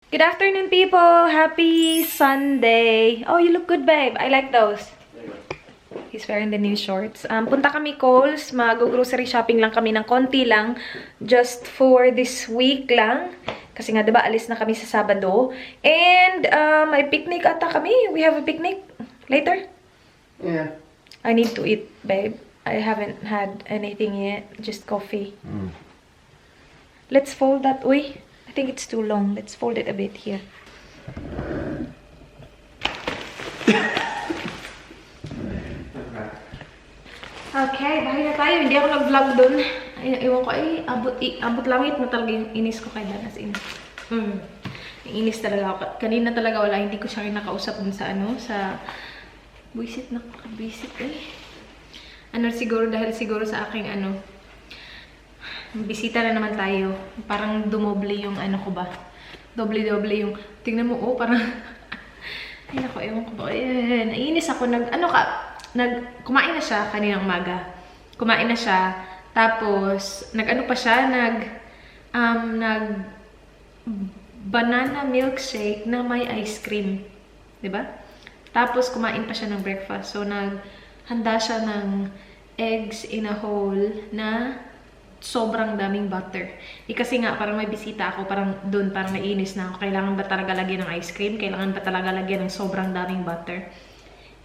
Good afternoon, people! Happy Sunday! Oh, you look good, babe. I like those. He's wearing the new shorts. Punta kami, Kohl's. Mag-grocery shopping lang kami ng konti lang. Just for this week lang. Kasi nga, diba, alis na kami sa Sabado. And, may picnic ata kami. We have a picnic later. Yeah. I need to eat, babe. I haven't had anything yet. Just coffee. Let's fold that way. I think it's too long. Let's fold it a bit here. Okay, bahay na tayo. Hindi ako nag-vlog dun. Iwan ko, abot langit na talaga yung inis ko kay Dan. As in, inis talaga ako. Kanina talaga wala, hindi ko siya nakausap dun sa sa buisit na buisit siguro dahil siguro sa aking bisita na naman tayo. Parang dumoble yung ko ba. Doble-doble yung, tingnan mo, parang, ay nako, ewan ko ba. Naiinis ako, kumain na siya kaninang umaga. Kumain na siya, tapos, pa siya, banana milkshake na may ice cream. Diba? Tapos, kumain pa siya ng breakfast. So, naghanda siya ng eggs in a whole na sobrang daming butter. Kasi nga, parang may bisita ako, parang naiinis na ako. Kailangan ba talaga lagyan ng ice cream? Kailangan ba talaga lagyan ng sobrang daming butter?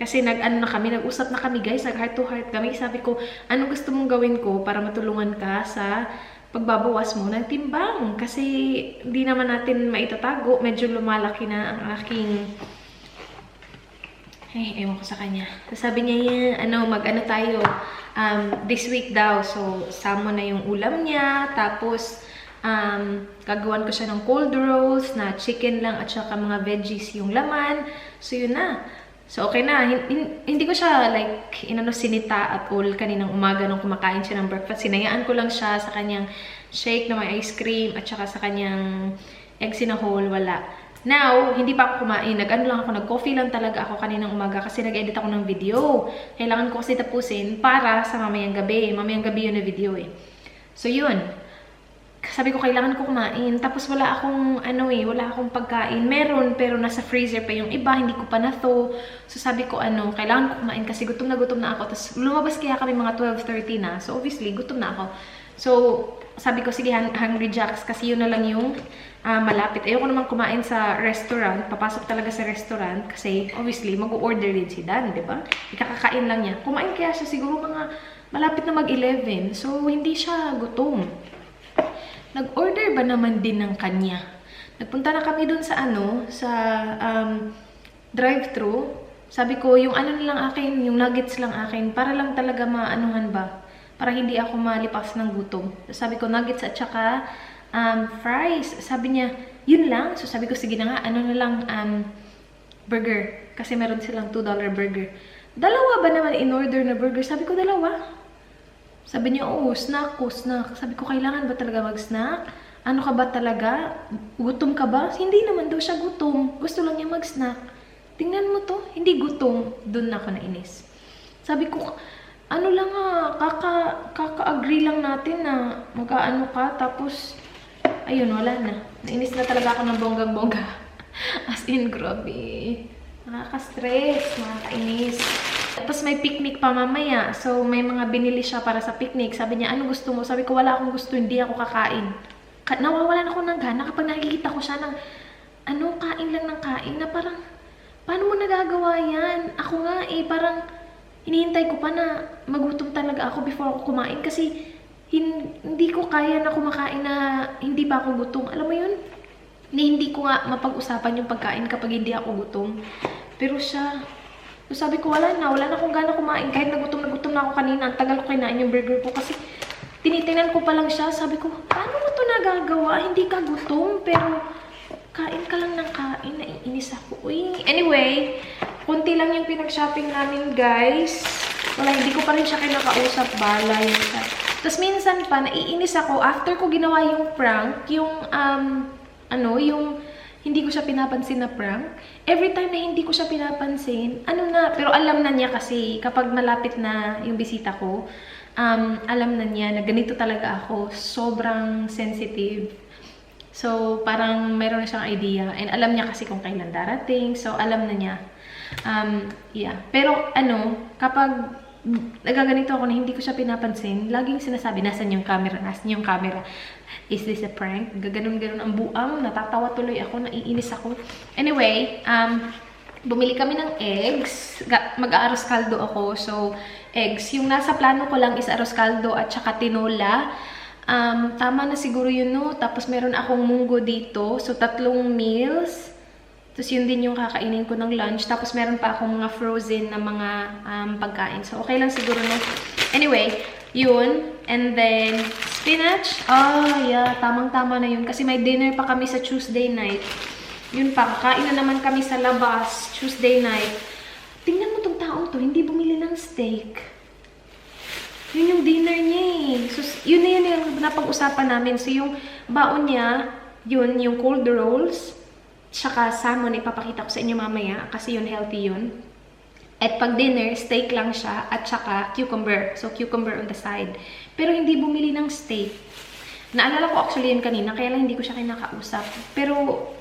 Kasi nag-usap na kami guys, nag-heart to heart kami. Sabi ko, ano gusto mong gawin ko para matulungan ka sa pagbabawas mo ng timbang? Kasi hindi naman natin maitatago. Medyo lumalaki na ang aking ewan ko sa kanya. So, sabi niya, mag-ano tayo, this week daw. So, samo na yung ulam niya. Tapos, gagawan ko siya ng cold roast na chicken lang at saka mga veggies yung laman. So, yun na. So, okay na. Hindi ko siya, sinita at all kaninang umaga nung kumakain siya ng breakfast. Sinayaan ko lang siya sa kanyang shake na may ice cream at saka sa kanyang eggs in a whole. Wala. Now, hindi pa ako kumain. Nag-coffee lang talaga ako kaninang umaga kasi nag-edit ako ng video. Kailangan ko kasi tapusin para sa mamayang gabi. Mamayang gabi yun na video So, yun. Sabi ko, kailangan ko kumain. Tapos wala akong, wala akong pagkain. Meron, pero nasa freezer pa yung iba. Hindi ko pa na-thaw. So, sabi ko, kailangan ko kumain kasi gutom na ako. Tapos, lumabas kaya kami mga 12:30 na. So, obviously, gutom na ako. So, sabi ko, sige, Hungry Jacks. Kasi yun na lang yung malapit. Ayoko naman kumain sa restaurant. Papasok talaga sa restaurant. Kasi, obviously, mag-order din si Dan, di ba? Ikakakain lang niya. Kumain kaya siya siguro mga malapit na mag-11. So, hindi siya gutom. Nag-order ba naman din ng kanya? Nagpunta na kami dun sa drive-thru. Sabi ko, yung na lang akin, yung nuggets lang akin, para lang talaga maanuhan ba? Para hindi ako malipas ng gutom. Sabi ko, nuggets at saka fries. Sabi niya, yun lang. So sabi ko, sige na nga, na lang, burger. Kasi meron silang $2 burger. Dalawa ba naman in-order na burger? Sabi ko, dalawa. Sabi niya, snack ko, snack. Sabi ko, kailangan ba talaga mag-snack? Ano ka ba talaga? Gutom ka ba? Hindi naman daw siya gutom. Gusto lang niya mag-snack. Tingnan mo to, hindi gutom. Doon na ako nainis. Sabi ko, kaka-agree lang natin na mag-aano ka. Tapos, ayun, wala na. Nainis na talaga ako ng bonggang-bongga. As in, grabe. Nakaka-stress, nakakainis. Tapos may picnic pa mamaya. So, may mga binili siya para sa picnic. Sabi niya, ano gusto mo? Sabi ko, wala akong gusto. Hindi ako kakain. Nawawalan ako ng gana kapag nakikita ko siya ng, kain lang ng kain. Na parang, paano mo nagagawa yan? Ako nga parang, hinihintay ko pa na magutom talaga ako before ako kumain. Kasi, hindi ko kaya na kumakain na hindi pa ako gutom. Alam mo yun? Hindi ko nga mapag-usapan yung pagkain kapag hindi ako gutom. Pero siya, so sabi ko, wala na akong gana kumain. Kahit nagutom na ako kanina, ang tagal ko kinain yung burger ko kasi tinitingnan ko pa lang siya. Sabi ko, paano mo to nagagawa? Hindi ka gutom, pero kain ka lang ng kain. Naiinis ako. Anyway, konti lang yung pinag-shopping namin, guys. Wala, hindi ko pa rin siya kinakausap. Bala yun siya. Tapos minsan pa, naiinis ako. After ko ginawa yung prank, yung hindi ko siya pinapansin na prank. Every time na hindi ko siya pinapansin, pero alam na niya kasi kapag malapit na yung bisita ko, alam na niya na ganito talaga ako. Sobrang sensitive. So, parang meron na siyang idea. And alam niya kasi kung kailan darating. So, alam na niya. Yeah. Pero, kapag nagaganito ako na hindi ko siya pinapansin, laging sinasabi, nasan yung camera? Nasan yung camera? Is this a prank? Gaganon-ganon ang buang. Natatawa tuloy ako. Naiinis ako. Anyway, bumili kami ng eggs. Mag-aaros kaldo ako. So, eggs. Yung nasa plano ko lang is aros kaldo at saka tinola. Tama na siguro yun, no? Tapos meron akong munggo dito. So, 3 meals. Tapos yun din yung kakainin ko ng lunch. Tapos meron pa akong mga frozen na mga pagkain. So, okay lang siguro, no? Anyway, yun. And then, spinach. Yeah. Tamang-tama na yun. Kasi may dinner pa kami sa Tuesday night. Yun pa. Kakain na naman kami sa labas. Tuesday night. Tingnan mo tong taong to. Hindi bumili ng steak. Yun yung dinner niya eh. So, yun na yun yung napag-usapan namin. So, yung baon niya, yun, yung cold rolls, tsaka salmon, ipapakita ko sa inyo mamaya kasi yun, healthy yun. At pag dinner, steak lang siya at tsaka cucumber. So, cucumber on the side. Pero hindi bumili ng steak. Naalala ko actually yun kanina, kaya lang hindi ko siya kinakausap. Pero,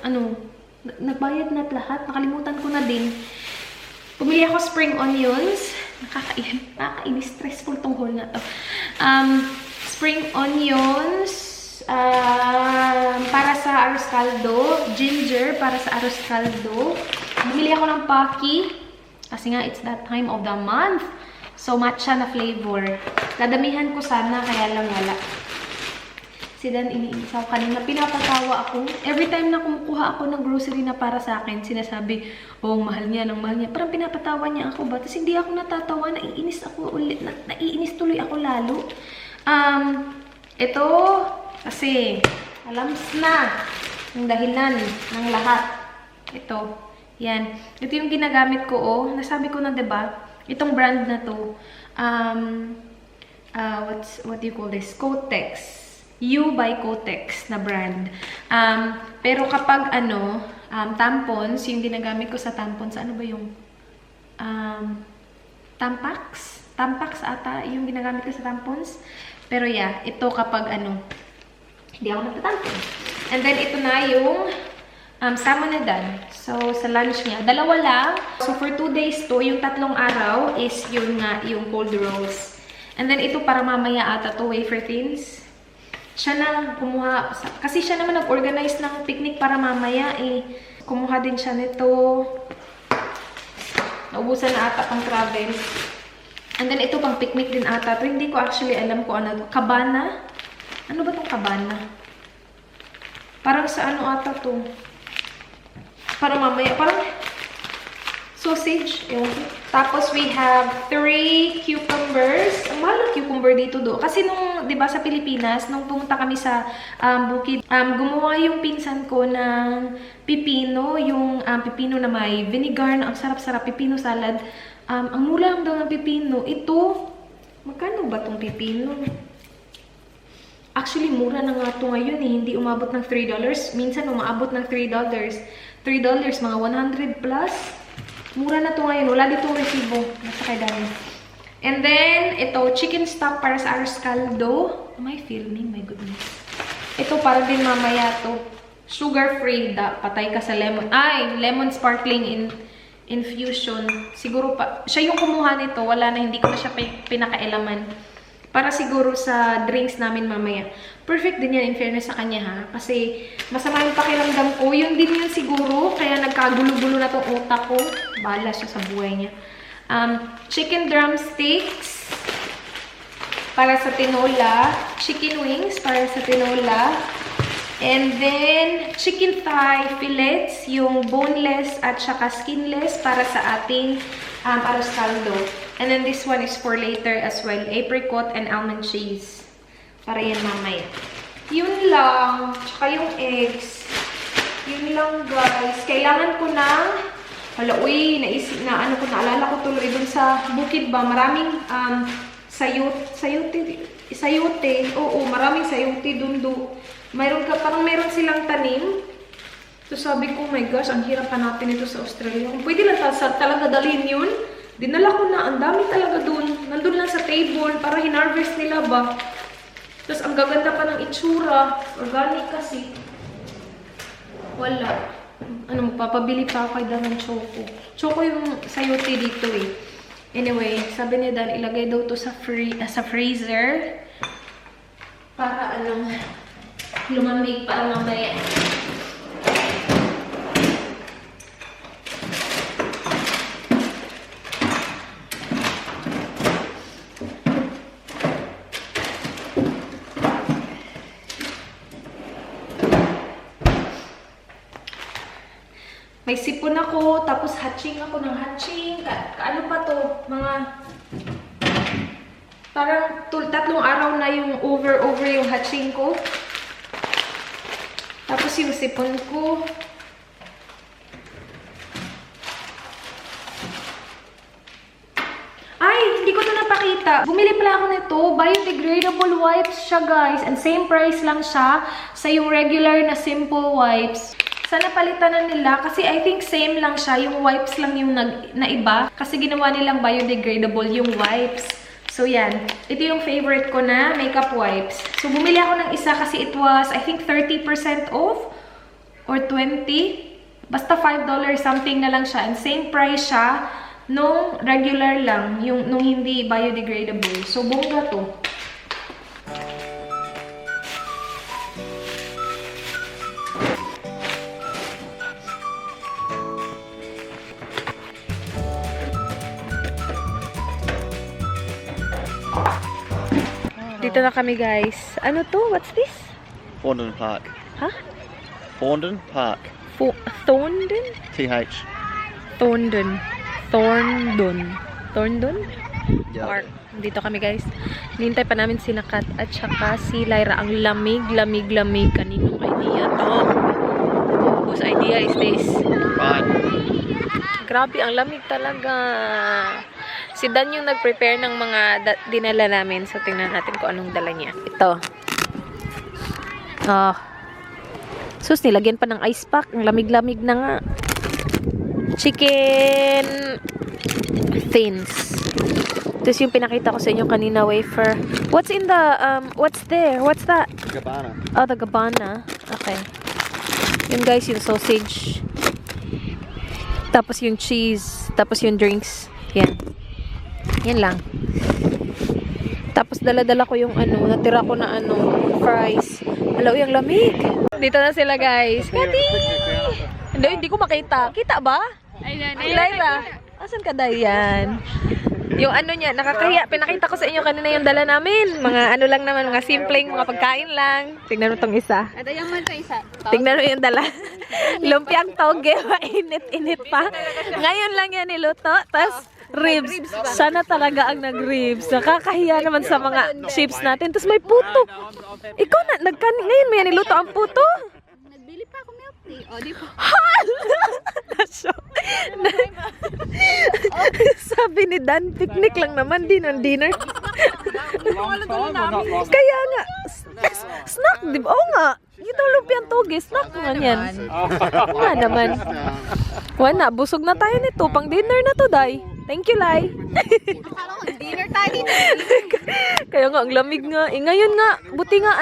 nagbayad na at lahat. Nakalimutan ko na din. Bumili ako spring onions. Nakakainis. Stressful tong haul na to. Spring onions para sa arroz caldo. Ginger para sa arroz caldo. Bumili ako ng Pocky. Kasi nga, it's that time of the month. So, matcha na flavor. Dadamihan ko sana, kaya lang wala. Si Dan, iniinis ako kanina. Pinapatawa ako. Every time na kumukuha ako ng grocery na para sa akin, sinasabi, ang mahal niya, ang mahal niya. Parang pinapatawa niya ako ba? Tapos hindi ako natatawa. Naiinis ako ulit. Naiinis tuloy ako lalo. Ito, kasi, alam na yung dahilan ng lahat. Ito. Yan. Ito yung ginagamit ko, Nasabi ko na, diba? Itong brand na to. What do you call this? Kotex. You by Kotex na brand. Pero kapag tampons, yung ginagamit ko sa tampons, ano ba yung Tampax? Tampax ata yung ginagamit ko sa tampons. Pero yeah, ito kapag hindi ako nagtatampon. And then ito na yung Salmonedan. So sa lunch niya, 2 lang. So for 2 days to, yung 3 araw is yun nga, yung cold rolls. And then ito para mamaya ata to, wafer thins. Siya na kumuha, kasi siya naman nag-organize ng picnic para mamaya kumuha din siya nito. Naubusan na ata pang travel. And then ito pang picnic din ata. Pero hindi ko actually alam kung ano. Cabana? Ano ba tong cabana? Parang sa ata to. Para mamaya, parang sausage. Tapos we have 3 cucumbers. Ang mahal ng cucumber dito Kasi nung, di ba sa Pilipinas, nung pumunta kami sa bukid, gumawa yung pinsan ko ng pipino. Yung pipino na may vinegar na ang sarap-sarap. Pipino salad. Ang mura lang daw ng pipino. Ito, magkano ba tong pipino? Actually, mura na nga ito ngayon Hindi umabot ng $3. Minsan umaabot ng $3. $3, mga 100 plus. Mura na to ngayon. Wala ditong resibo. Nasa kay Dani. And then, ito, chicken stock para sa arroz caldo. Am I filming? My goodness. Ito, para din mamaya to. Sugar-free. Patay ka sa lemon. Lemon sparkling infusion. Siguro pa. Siya yung kumuha nito. Wala na. Hindi ko na siya pinakailaman. Para siguro sa drinks namin mamaya. Perfect din yan in fairness sa kanya ha. Kasi masama yung pakiramdam ko. Yun din yun siguro. Kaya nagkagulo-gulo na tong utak ko. Bahala siya sa buhay niya. Chicken drumsticks para sa tinola. Chicken wings para sa tinola. And then, chicken thigh fillets. Yung boneless at saka skinless para sa ating arroz caldo. And then this one is for later as well. Apricot and almond cheese. Para yan mamaya. Yun lang. Tsaka yung eggs. Yun lang guys. Kailangan ko ng naalala ko tuloy dun sa bukid ba. Maraming sayote. Oo, maraming sayote dun parang meron silang tanim. So sabi ko, oh my gosh, ang hirap hanapin ito sa Australia. Kung pwede lang talaga dalhin yun. Dinala ko na, ang dami talaga dun. Nandun lang sa table para hinarvest nila ba. Tapos ang gaganda pa ng itsura. Organic kasi. Wala. Ano, magpapabili pa ako kay Dan ng choco. Choco yung sayote dito eh. Anyway, sabi ni Dan, ilagay daw to sa freezer. Para lumamig pa mamaya. May sipon ako, tapos hatching ako ng hatching. Ano pa to? Mga... Parang 3 araw na yung over yung hatching ko. Tapos yung sipon ko. Ay, hindi ko na napakita. Bumili pala ako nito. Biodegradable wipes siya, guys. And same price lang siya sa yung regular na simple wipes. Sana palitan na nila kasi I think same lang siya. Yung wipes lang yung naiba. Kasi ginawa nilang biodegradable yung wipes. So yan. Ito yung favorite ko na makeup wipes. So bumili ako ng isa kasi it was I think 30% off or 20. Basta $5 something na lang siya. And same price siya nung regular lang. Nung hindi biodegradable. So bongga to. Dito na kami, guys. Ano to? What's this? Thorndon Park. Huh? Thorndon Park. Thorndon? TH. Thorndon. Yeah. Park. Dito kami, guys. Nintay pa namin si Nakat at saka si Lyra. Ang lamig. Kaninong idea to? Whose idea is this? Right. Grabe, ang lamig talaga. Si Dan yung nag-prepare ng mga dinala namin. So, tingnan natin kung anong dala niya. Ito. Oh. Sus, nilagyan pa ng ice pack. Ang lamig-lamig na nga. Chicken thins. Tapos yung pinakita ko sa inyo kanina, wafer. What's in the, what's there? What's that? Gabbana. Oh, the Gabbana. Okay. Yun, guys, yung sausage. Tapos yung cheese. Tapos yung drinks. Yan. Yan lang. Tapos dala-dala ko yung natira ko na fries. Hello, yung lamig. Dito na sila, guys. Kati! Hindi ko makita. Kita ba? Lyra. Asan ka, Dayan? Yung niya, nakakahiya. Pinakita ko sa inyo kanina yung dala namin. Mga lang naman, mga simpleng, mga pagkain lang. Tignan mo tong isa. Tignan mo yung dala. Lumpiang toge, mainit-init pa. Ngayon lang yan niluto. Tapos, ribs. Sana talaga ang nag-ribs. Nakakahiya naman sa mga chips natin. Tapos may puto. Ikaw ngayon may niluto ang puto. Nagbili pa ako milk tea. O, di pa. Sabi ni Dan, picnic lang naman, dinner. Kaya nga, snack, di ba? Oo nga. Yung lumpiang toge, snack nga yan. Nga naman. Wala, busog na tayo nito. Pang dinner na to, Day. Thank you, Lai. Dinner tayo dito. Kaya nga, ang lamig nga. Ngayon nga, buti nga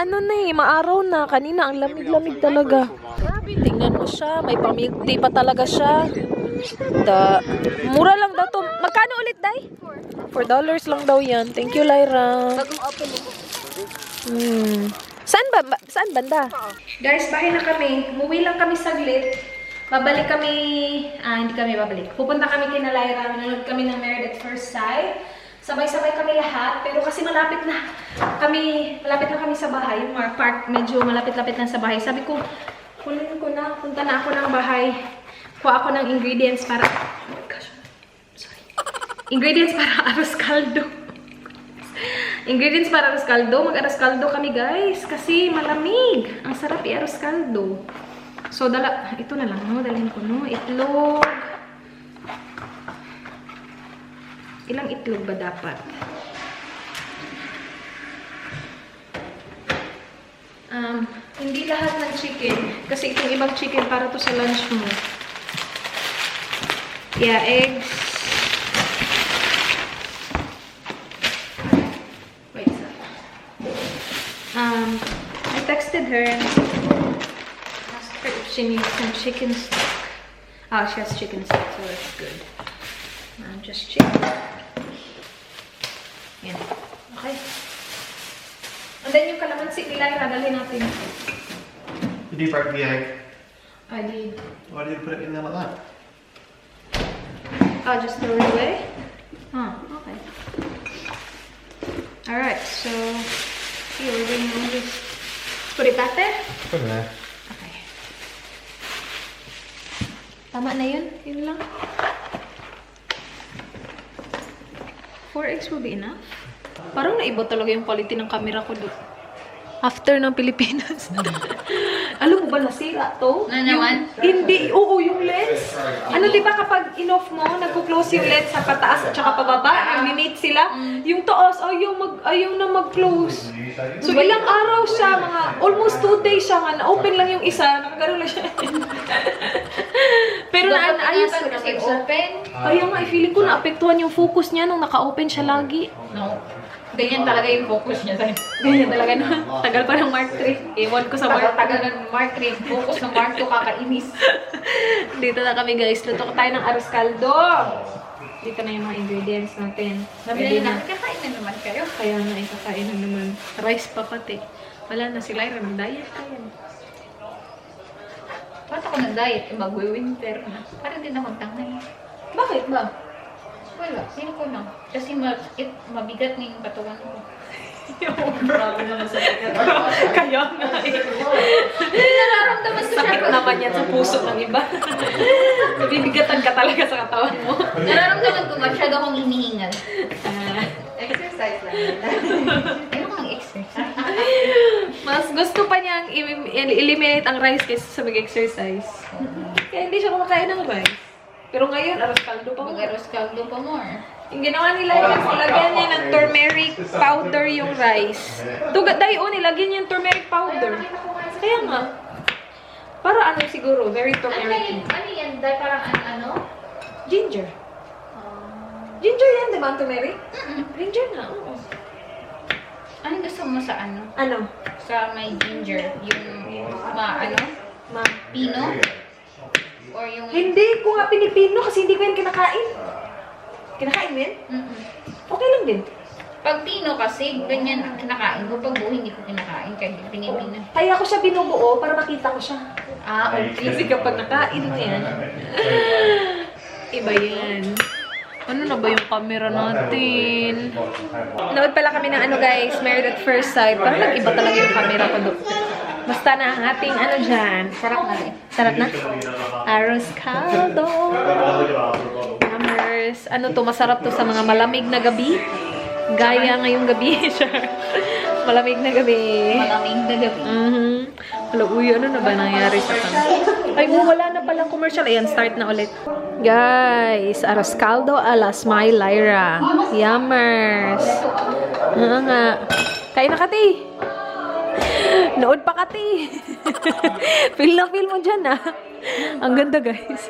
maaraw na. Kanina, ang lamig-lamig talaga. Tingnan mo siya. May pamilk tea pa talaga siya. Mura lang daw to. Magkano ulit, Day? $4 lang daw yan. Thank you, Lyra. Saan banda? Guys, bahay na kami. Umuwi lang kami saglit. Babalik kami, hindi kami babalik. Pupunta kami kina Lyra, nanood kami ng Married at First Sight. Sabay-sabay kami lahat, pero kasi malapit na kami sa bahay. Yung park, medyo malapit-lapit na sa bahay. Sabi ko, kunin ko na, punta na ako ng bahay. Kuha ako ng ingredients para, oh my gosh, sorry. Ingredients para arroz caldo. Ingredients para arroz caldo. Mag-arroz caldo kami, guys, kasi malamig. Ang sarap i-arroz caldo. So, ito na lang, no? Dalhin ko, no? Itlog. Ilang itlog ba dapat? Hindi lahat ng chicken. Kasi itong ibang chicken para to sa lunch mo. Yeah, eggs. Wait, I texted her and she needs some chicken stock. Oh, she has chicken stock, so that's good. Just chicken. Yan. Okay. And then yung kalamansi nila, iradalhin natin. Did you break the egg? I did. Why did you put it in there like that? I'll just throw it away. Huh, okay. Alright, so here we're going to just put it back there. Put it there. Okay. Tama na yun? Yun lang. 4 eggs will be enough. Parang naiba talaga yung quality ng camera ko doon. After ng Pilipinas. Alam mo ba nasira to? Na naman? Hindi. Oo, yung lens. Ano, di ba kapag in-off mo, nagko-close yung lens sa pataas at saka pababa, nag-limit sila. Yung taas, ayaw na mag-close. So, ilang araw siya, mga almost 2 days siya nga, na-open lang yung isa, nakagano lang siya. Pero ayos ko kasi naman siya. open. Kaya nga, feeling ko naapektuhan yung focus niya nung naka-open siya lagi. No. Ganyan talaga yung focus niya sa'yo. Ganyan talaga na. Tagal pa ng Mark 3. Ewan ko sa Mark Tagal ng Mark 3. Focus ng Mark 2, kakainis. Dito na kami guys. Luto ko tayo ng arroz caldo. Dito na yung mga ingredients natin. Nabili na. Kakain na naman kayo. Kaya nga, ikakain na naman. Rice pa pati. Wala na si Lyra. Mag-diet ka yan. Ba't ako nag-diet? Mag-winter na. Parang din ako tangay. Bakit ba? Wala. Sino ko na? Kasi mabigat na yung katawan ko. Grabe naman sa tigat. Kaya nga eh. Nararamdaman ko Sakit siya. naman yan sa puso ng iba. Nabibigatan ka talaga sa katawan mo. Nararamdaman ko masyado akong hinihingal. Exercise lang. Ano kang exercise? Mas gusto pa niyang eliminate ang rice kaysa sa mag-exercise. Kaya hindi siya kumakain ng rice. Pero ngayon, arroz caldo pa mo. Mag-aros caldo pa more. Yung ginawa nila yung nilagyan niya ng turmeric powder yung rice. Dayo, nilagyan niya yung turmeric powder. Kaya nga. Para ano siguro, very turmeric. Ano yan? Dahil parang ano? Ginger. Ginger yan, di ba ang turmeric? Ginger na, oo. Anong gusto mo sa ano? Ano? Sa may ginger? Yung Ma. pino? Or yung... Hindi ko nga pinipino kasi hindi ko yan kinakain. Kinakain mo yan? Okay lang din. Pag pino kasi, ganyan ang kinakain ko. Pag buo, hindi ko kinakain. Kaya pinipino. Kaya ko siya binubuo para makita ko siya. Ah, okay. Kasi kapag nakain mo yan, iba yan. Ano na ba yung camera natin? Nood pala kami ng ano guys, Married at First Sight. Parang nag-iba talaga yung camera ko doon. Basta na ang ating ano dyan. Sarap na rin. Sarap na? Arroz caldo. Yummers. Ano to, masarap to sa mga malamig na gabi. Gaya ngayong gabi. Malamig na gabi. Malamig na gabi. Hala, uy, ano na ba nangyari sa kanya? Ay, wala na palang commercial. Ayan, start na ulit. Guys, arroz caldo ala Smile Lyra. Yummers. Nga. Kain na, Kati. Nood pa, Kati. Feel na feel mo dyan, ah. Ang ganda, guys.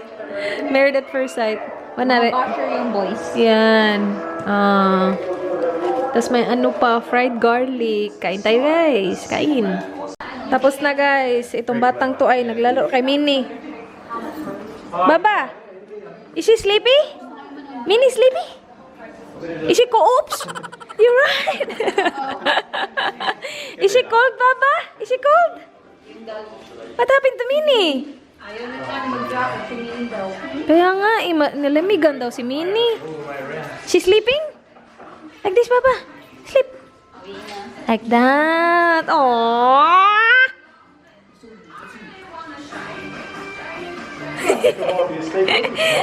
Married at First Sight. Manari. Basher yung boys. Yan. Tapos may ano pa, fried garlic. Kain tayo, guys. Kain. Tapos na, guys. Itong batang to ay naglalaro kay Minnie. Baba! Is she sleepy? Minnie sleepy? Is she cold? Oops! You're right! Is she cold, Baba? Is she cold? What happened to Minnie? Kaya nga, nalamigan daw si Minnie. She sleeping? Like this, Baba. Sleep. Like that. Aww.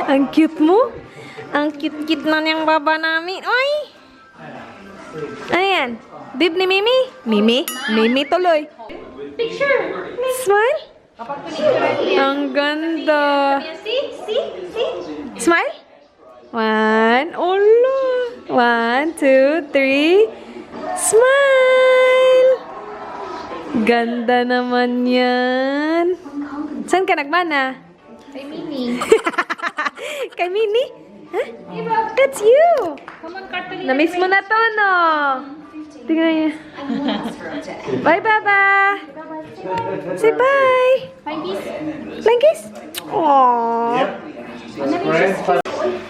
Ang cute mo. Ang cute-cute na niyang baba namin. Oy! Ano yan? Bib ni Mimi? Mimi? Mimi tuloy. Picture. Smile? Ang ganda. Smile? 1. Olo. 1, 2, 3. Smile! Ganda naman yan. Saan ka nagmana? Kay Mimi. Kay Minnie? Huh? That's you! Come on, Cartolina. Na-miss mo na to, no? Tingnan niya. Bye, Baba! Say bye! Fine kiss. Flying kiss? Aww. Yep. Friends.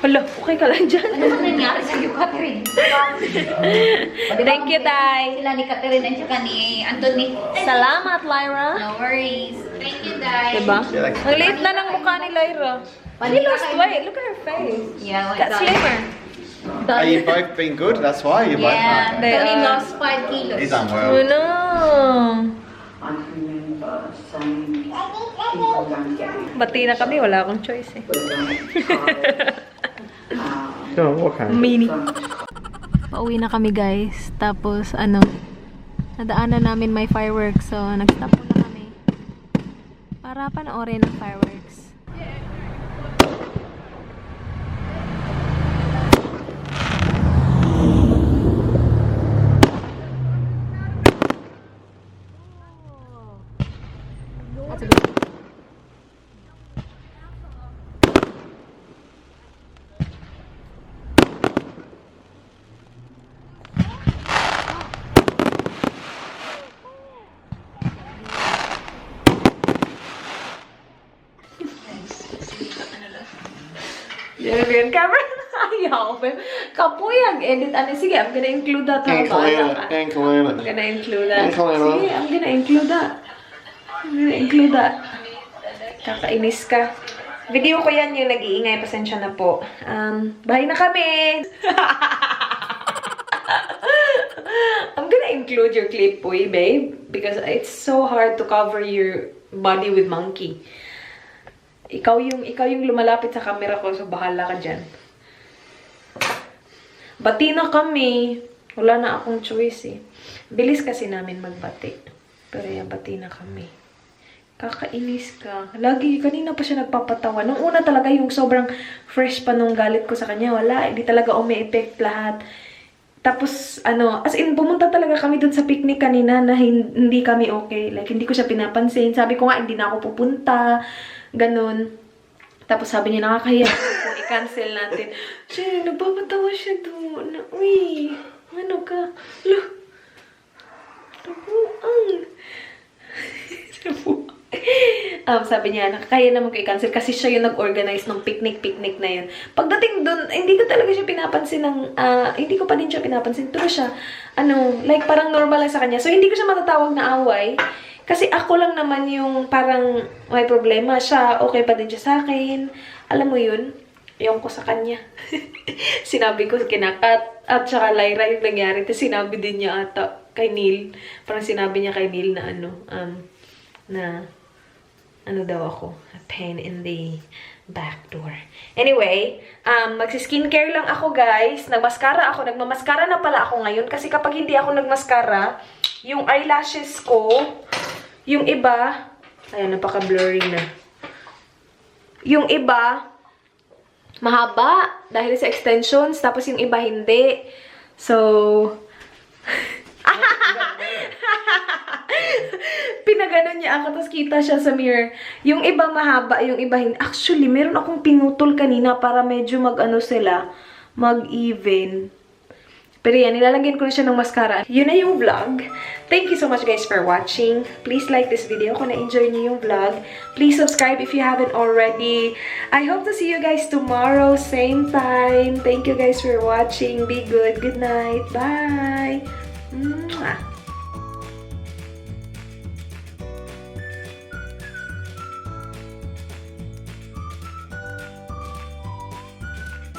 Hala, okay ka lang dyan. Ano bang nangyari sa iyo, Catherine? Thank you, Day. Sila ni Catherine at saka ni Anthony. Salamat, Lyra. No worries. Thank you, Day. Diba? Yeah, like- Ang liit na ng mukha ni Lyra. She lost weight. Look at her face. Yeah, my Got God. slimmer. Are you both been good? That's why you both. Yeah, They Tony are. lost 5 kilos. He's done Oh well. no. I can remember saying people don't get it, Bati na kami. Wala akong choice eh. but tired. Go on, walk home. Mini. Don't Pauwi na kami guys. Tapos ano, nadaanan namin may fireworks. So nag-stop muna kami para panoorin ang fireworks. That's a good. Yan camera. Ayaw. Kapoy ang edit. Ano, sige, I'm gonna include that. And Kalina. And I'm Kalina. gonna include that. And Kalina. Sige, I'm gonna include that. I'm gonna include that. Kakainis ka. Video ko yan yung nag-iingay. Pasensya na po. Bye na kami! I'm gonna include your clip po, babe. Because it's so hard to cover your body with monkey. Ikaw yung lumalapit sa camera ko, so bahala ka dyan. Bati na kami. Wala na akong choice eh. Bilis kasi namin magbati. Pero yan, bati na kami. Kakainis ka. Lagi, kanina pa siya nagpapatawa. Nung una talaga yung sobrang fresh pa nung galit ko sa kanya. Wala, hindi talaga umi-effect lahat. Tapos, ano, as in, pumunta talaga kami dun sa picnic kanina na hindi kami okay. Like, hindi ko siya pinapansin. Sabi ko nga, hindi na ako pupunta. Ganun. Tapos sabi niya, nakakahiya kung i-cancel natin. Siya, nagpapatawa siya doon. Uy, ano ka? Look. Sabi niya, nakakaya naman ko i-cancel kasi siya yung nag-organize ng picnic na yun. Pagdating dun, hindi ko talaga siya pinapansin hindi ko pa din siya pinapansin. Pero siya, like parang normal lang sa kanya. So, hindi ko siya matatawag na away. Kasi ako lang naman yung parang may problema. Siya, okay pa din siya sa akin. Alam mo yun? Yung ko sa kanya. Sinabi ko kinakat at saka Lyra yung nangyari. Tapos sinabi din niya ata kay Neil. Parang sinabi niya kay Neil na ano daw ako, a pain in the back door. Anyway, magsi-skincare lang ako guys. Nagmaskara ako. Nagmamaskara na pala ako ngayon. Kasi kapag hindi ako nagmaskara, yung eyelashes ko, yung iba, ayan, napaka-blurry na. Yung iba, mahaba dahil sa extensions. Tapos yung iba hindi. So, pinaganon niya ako, tapos kita siya sa mirror. Yung iba mahaba, yung iba hindi. Actually, meron akong pinutol kanina para medyo sila, mag-even. Pero yan, nilalagyan ko na siya ng mascara. Yun na yung vlog. Thank you so much guys for watching. Please like this video kung na-enjoy niyo yung vlog. Please subscribe if you haven't already. I hope to see you guys tomorrow, same time. Thank you guys for watching. Be good. Good night. Bye. Mwah.